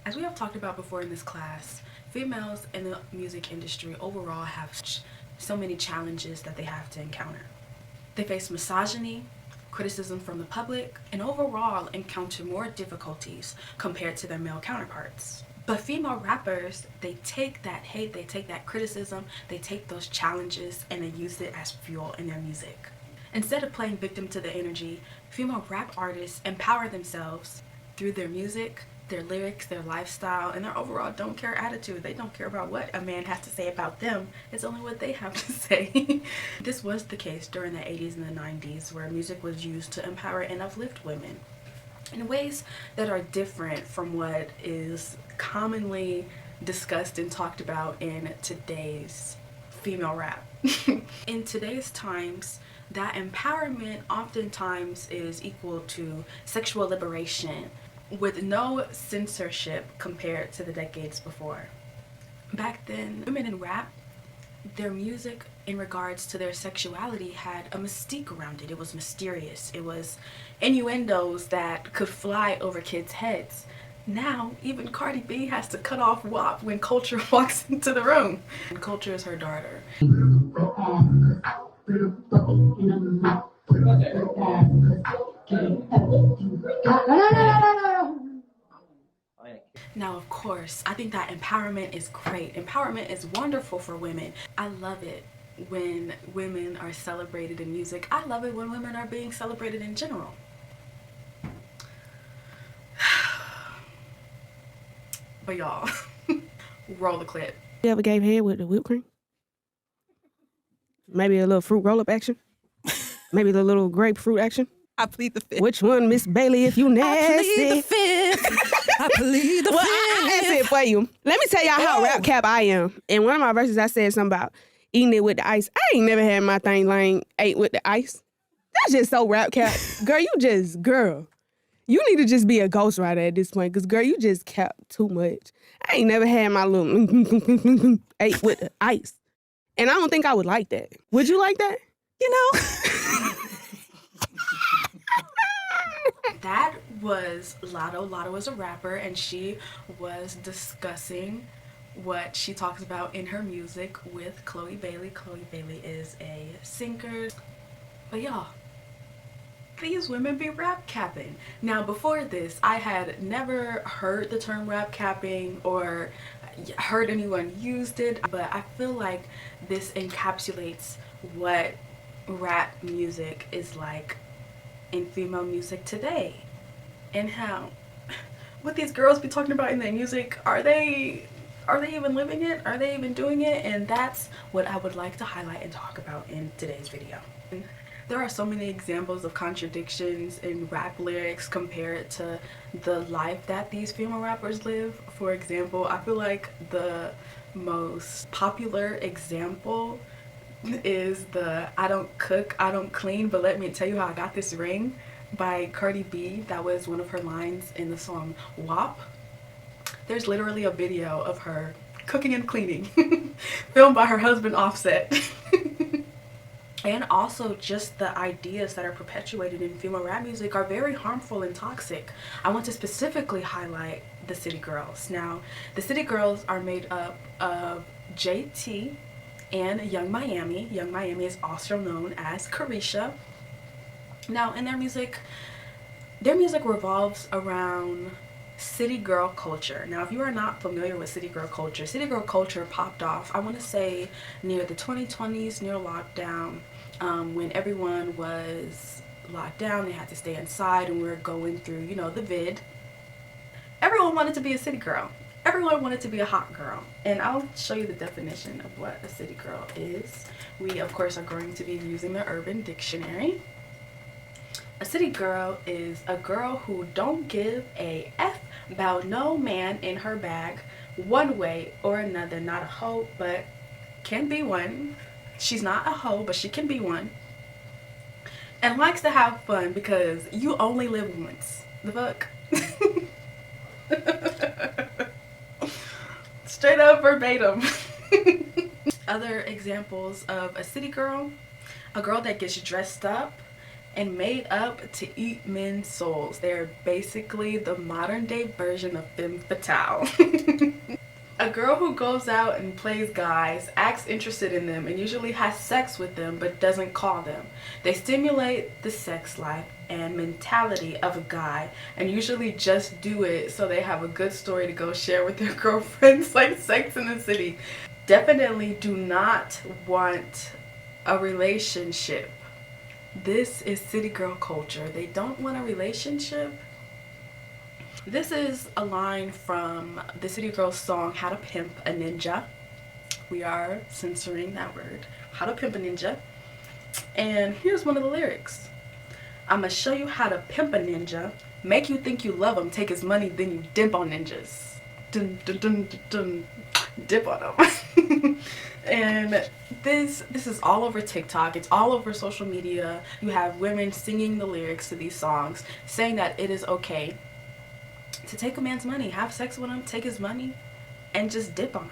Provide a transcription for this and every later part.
As we have talked about before in this class, females in the music industry overall have so many challenges that they have to encounter. They face misogyny, criticism from the public, and overall encounter more difficulties compared to their male counterparts. But female rappers, they take that hate, they take that criticism, they take those challenges, and they use it as fuel in their music. Instead of playing victim to the energy, female rap artists empower themselves through their music, their lyrics, their lifestyle, and their overall don't care attitude. They don't care about what a man has to say about them. It's only what they have to say. This was the case during the 80s and the 90s, where music was used to empower and uplift women in ways that are different from what is commonly discussed and talked about in today's female rap. In today's times, that empowerment oftentimes is equal to sexual liberation with no censorship compared to the decades before. Back then, women in rap, their music in regards to their sexuality had a mystique around it. It was mysterious. It was innuendos that could fly over kids' heads. Now, even Cardi B has to cut off WAP when Culture walks into the room. And Culture is her daughter. Now, of course, I think that empowerment is great. Empowerment is wonderful for women. I love it when women are celebrated in music. I love it when women are being celebrated in general. But y'all, roll the clip. You ever gave head with the whipped cream? Maybe a little fruit roll-up action? Maybe the little grapefruit action? I plead the fifth. Which one, Miss Bailey, if you nasty? I plead the fifth. I plead the Well, fifth. I answer it for you. Let me tell y'all how rap cap I am. In one of my verses, I said something about eating it with the ice. I ain't never had my thing like ate with the ice. That's just so rap cap. Girl, you need to just be a ghostwriter at this point, because, girl, you just cap too much. I ain't never had my little ate with the ice. And I don't think I would like that. Would you like that? You know? That was Lotto. Lotto is a rapper, and she was discussing what she talks about in her music with Chloe Bailey. Chloe Bailey is a singer. But y'all, these women be rap capping. Now, before this, I had never heard the term rap capping or heard anyone used it, but I feel like this encapsulates what rap music is like in female music today, and how what these girls be talking about in their music, are they even living it? Are they even doing it? And that's what I would like to highlight and talk about in today's video. There are so many examples of contradictions in rap lyrics compared to the life that these female rappers live. For example, I feel like the most popular example is the "I don't cook, I don't clean, but let me tell you how I got this ring" by Cardi B. That was one of her lines in the song WAP. There's literally a video of her cooking and cleaning filmed by her husband Offset. And also, just the ideas that are perpetuated in female rap music are very harmful and toxic. I want to specifically highlight the City Girls. Now, the City Girls are made up of JT and Young Miami. Young Miami is also known as Carisha. Now, in their music revolves around city girl culture. Now, if you are not familiar with city girl culture popped off, I want to say, near the 2020s, near lockdown, when everyone was locked down, they had to stay inside, and we were going through, you know, the vid. Everyone wanted to be a city girl. Everyone wanted to be a hot girl. And I'll show you the definition of what a city girl is. We, of course, are going to be using the Urban Dictionary. A city girl is a girl who don't give a F about no man in her bag, one way or another. Not a hoe, but can be one. She's not a hoe, but she can be one. And likes to have fun because you only live once. The fuck? Straight up verbatim. Other examples of a city girl: a girl that gets dressed up and made up to eat men's souls. They're basically the modern day version of femme fatale. A girl who goes out and plays guys, acts interested in them, and usually has sex with them but doesn't call them. They stimulate the sex life and mentality of a guy and usually just do it so they have a good story to go share with their girlfriends, like Sex in the City. Definitely do not want a relationship. This is city girl culture. They don't want a relationship. This is a line from the City Girls song How to Pimp a Ninja. We are censoring that word. How to Pimp a Ninja. And here's one of the lyrics. I'ma show you how to pimp a ninja. Make you think you love him. Take his money, then you dip on ninjas. Dun, dun, dun, dun, dun. Dip on them. And this is all over TikTok. It's all over social media. You have women singing the lyrics to these songs, saying that it is okay to take a man's money, have sex with him, take his money, and just dip on him.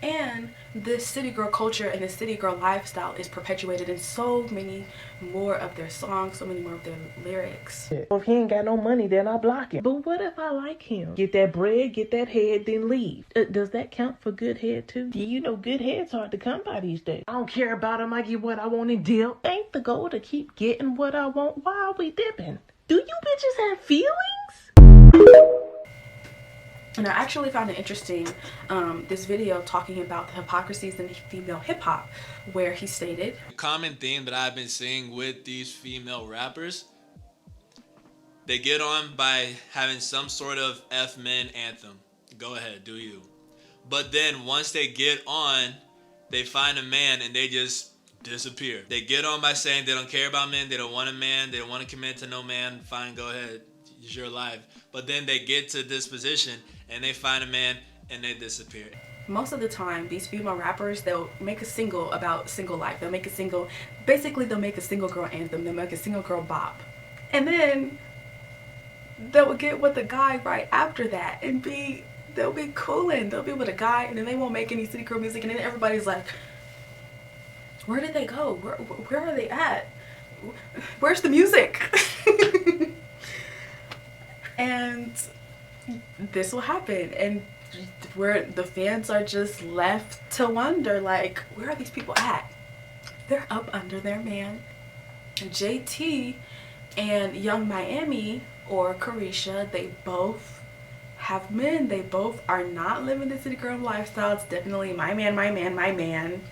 And this city girl culture and this city girl lifestyle is perpetuated in so many more of their songs, so many more of their lyrics. If he ain't got no money, then I block him. But what if I like him? Get that bread, get that head, then leave. Does that count for good head too? You know, good head's hard to come by these days. I don't care about him. I get what I want and dip. Ain't the goal to keep getting what I want? Why are we dipping? Do you bitches have feelings? And I actually found it interesting, this video talking about the hypocrisies in female hip-hop, where he stated, a common theme that I've been seeing with these female rappers, they get on by having some sort of F men anthem. Go ahead, do you. But then once they get on, they find a man and they just disappear. They get on by saying they don't care about men, they don't want a man, they don't want to commit to no man. Fine, go ahead, it's your life. But then they get to this position and they find a man and they disappear. Most of the time, these female rappers, they'll make a single about single life. They'll make a single, basically they'll make a single girl anthem. They'll make a single girl bop. And then they'll get with the guy right after that and they'll be coolin'. They'll be with a guy and then they won't make any city girl music. And then everybody's like, where did they go? Where are they at? Where's the music? And this will happen, and where the fans are just left to wonder, like, where are these people at? They're up under their man. JT and Young Miami, or Carisha, they both have men. They both are not living the city girl lifestyle. It's definitely my man, my man, my man.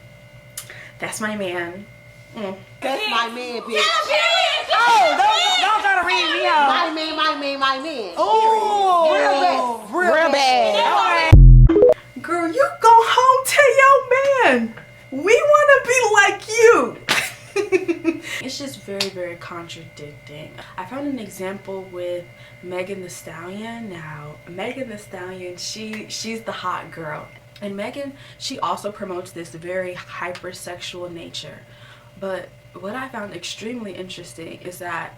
That's my man. That's my man, bitch. Oh, don't try to read me out. My man, my man, my man. Oh, real bad. Girl, you go home to your man. We want to be like you. It's just very, very contradicting. I found an example with Megan Thee Stallion. Now, Megan Thee Stallion, she's the hot girl. And Megan, she also promotes this very hypersexual nature. But what I found extremely interesting is that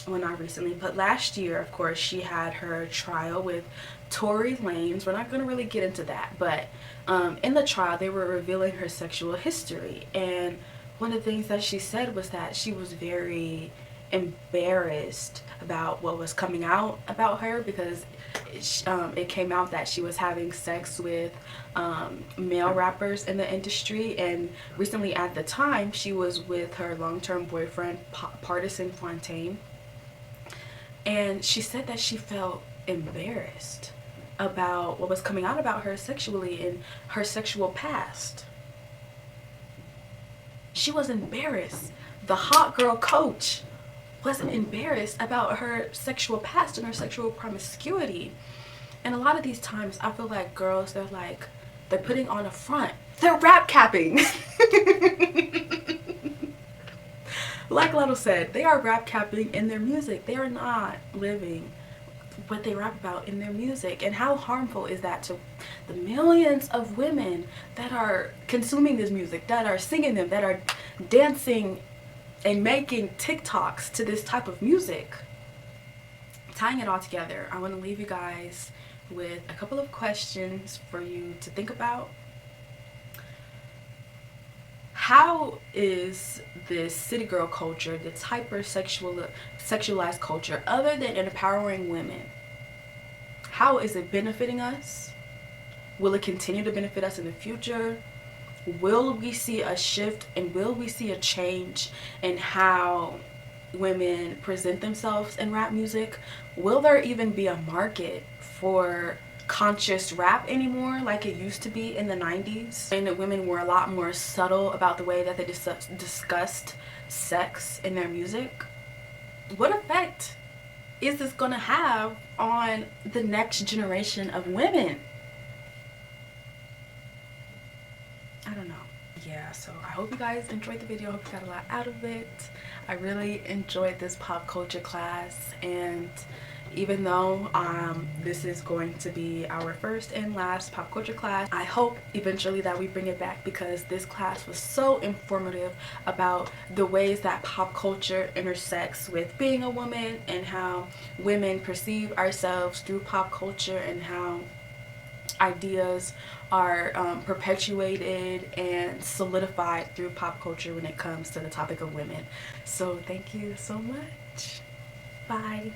but last year, of course, she had her trial with Tory Lanez. We're not going to really get into that, but in the trial, they were revealing her sexual history. And one of the things that she said was that she was very embarrassed about what was coming out about her, because it came out that she was having sex with male rappers in the industry. And recently, at the time, she was with her long-term boyfriend, Partisan Fontaine. And she said that she felt embarrassed about what was coming out about her sexually in her sexual past. She was embarrassed. The hot girl coach wasn't embarrassed about her sexual past and her sexual promiscuity. And a lot of these times, I feel like girls, they're putting on a front. They're rap capping. Like Lotto said, they are rap capping in their music. They are not living what they rap about in their music. And how harmful is that to the millions of women that are consuming this music, that are singing them, that are dancing and making TikToks to this type of music? Tying it all together, I want to leave you guys with a couple of questions for you to think about. how is this city girl culture, this sexualized culture, other than empowering women, how is it benefiting us? Will it continue to benefit us in the future? Will we see a shift and will we see a change in how women present themselves in rap music? Will there even be a market for conscious rap anymore like it used to be in the 90s, when women were a lot more subtle about the way that they discussed sex in their music? What effect is this going to have on the next generation of women? I don't know. Yeah, so I hope you guys enjoyed the video. I hope you got a lot out of it. I really enjoyed this pop culture class, and even though this is going to be our first and last pop culture class, I hope eventually that we bring it back, because this class was so informative about the ways that pop culture intersects with being a woman, and how women perceive ourselves through pop culture, and how ideas are perpetuated and solidified through pop culture when it comes to the topic of women. So thank you so much. Bye.